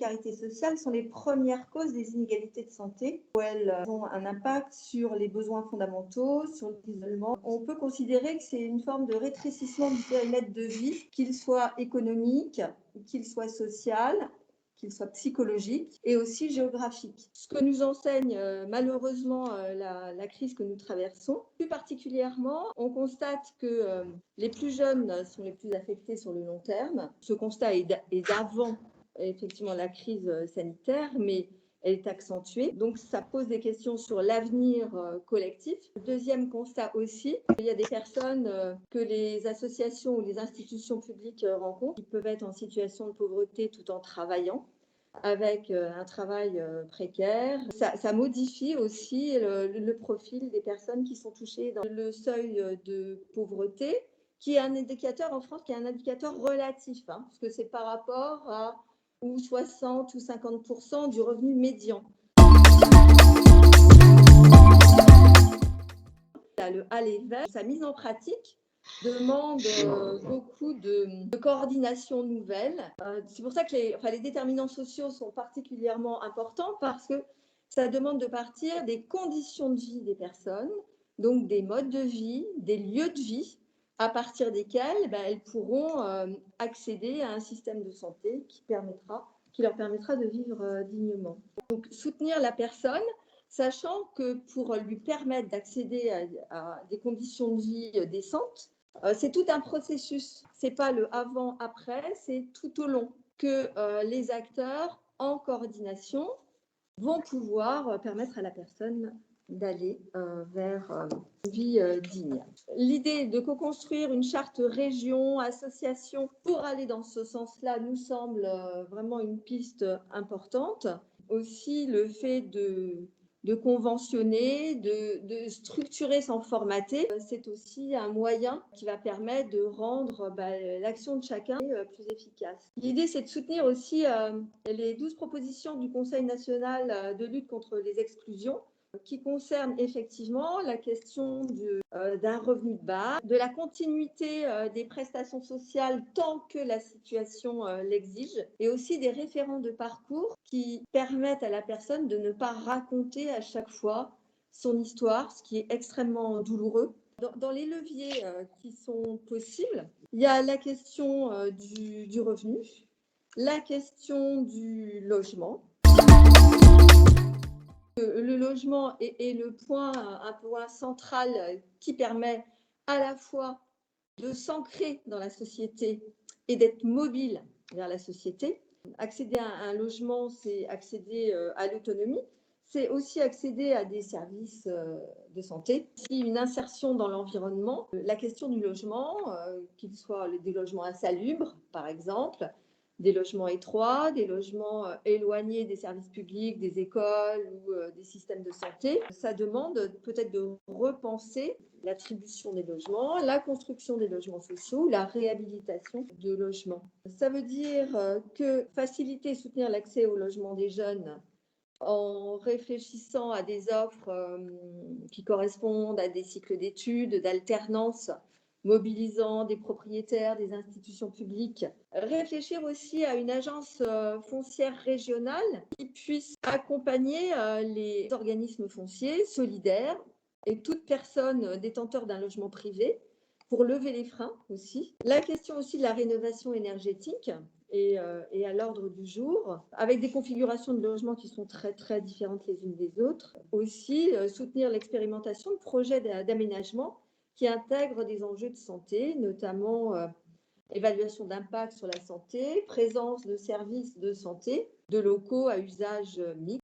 précarité sociale sont les premières causes des inégalités de santé, où elles ont un impact sur les besoins fondamentaux, sur l'isolement. On peut considérer que c'est une forme de rétrécissement du périmètre de vie, qu'il soit économique, qu'il soit social, qu'il soit psychologique et aussi géographique. Ce que nous enseigne malheureusement la crise que nous traversons. Plus particulièrement, on constate que les plus jeunes sont les plus affectés sur le long terme. Ce constat est d'avant effectivement la crise sanitaire, mais elle est accentuée. Donc, ça pose des questions sur l'avenir collectif. Deuxième constat aussi, il y a des personnes que les associations ou les institutions publiques rencontrent qui peuvent être en situation de pauvreté tout en travaillant, avec un travail précaire. Ça modifie aussi le profil des personnes qui sont touchées dans le seuil de pauvreté, qui est un indicateur en France, qui est un indicateur relatif, parce que c'est par rapport à ou 60 ou 50% du revenu médian. Le aller vers, sa mise en pratique demande beaucoup de coordination nouvelle. C'est pour ça que les déterminants sociaux sont particulièrement importants, parce que ça demande de partir des conditions de vie des personnes, donc des modes de vie, des lieux de vie, à partir desquels elles pourront accéder à un système de santé qui leur permettra de vivre dignement. Donc, soutenir la personne, sachant que pour lui permettre d'accéder à des conditions de vie décentes, c'est tout un processus. Ce n'est pas le avant-après, c'est tout au long que les acteurs, en coordination, vont pouvoir permettre à la personne d'aller vers une vie digne. L'idée de co-construire une charte région, association, pour aller dans ce sens-là, nous semble vraiment une piste importante. Aussi, le fait de conventionner, de structurer sans formater, c'est aussi un moyen qui va permettre de rendre l'action de chacun plus efficace. L'idée, c'est de soutenir aussi les 12 propositions du Conseil national de lutte contre les exclusions, qui concernent effectivement la question d'un revenu de base, de la continuité des prestations sociales tant que la situation l'exige, et aussi des référents de parcours qui permettent à la personne de ne pas raconter à chaque fois son histoire, ce qui est extrêmement douloureux. Dans les leviers qui sont possibles, il y a la question du revenu, la question du logement. Le logement est un point central qui permet à la fois de s'ancrer dans la société et d'être mobile vers la société. Accéder à un logement, c'est accéder à l'autonomie, c'est aussi accéder à des services de santé. Si une insertion dans l'environnement, la question du logement, qu'il soit des logements insalubres, par exemple, des logements étroits, des logements éloignés des services publics, des écoles ou des systèmes de santé. Ça demande peut-être de repenser l'attribution des logements, la construction des logements sociaux, la réhabilitation de logements. Ça veut dire que faciliter et soutenir l'accès au logement des jeunes en réfléchissant à des offres qui correspondent à des cycles d'études, d'alternance, mobilisant des propriétaires, des institutions publiques. Réfléchir aussi à une agence foncière régionale qui puisse accompagner les organismes fonciers solidaires et toute personne détenteur d'un logement privé pour lever les freins aussi. La question aussi de la rénovation énergétique est à l'ordre du jour, avec des configurations de logements qui sont très, très différentes les unes des autres. Aussi, soutenir l'expérimentation de projets d'aménagement qui intègrent des enjeux de santé, notamment évaluation d'impact sur la santé, présence de services de santé, de locaux à usage mixte.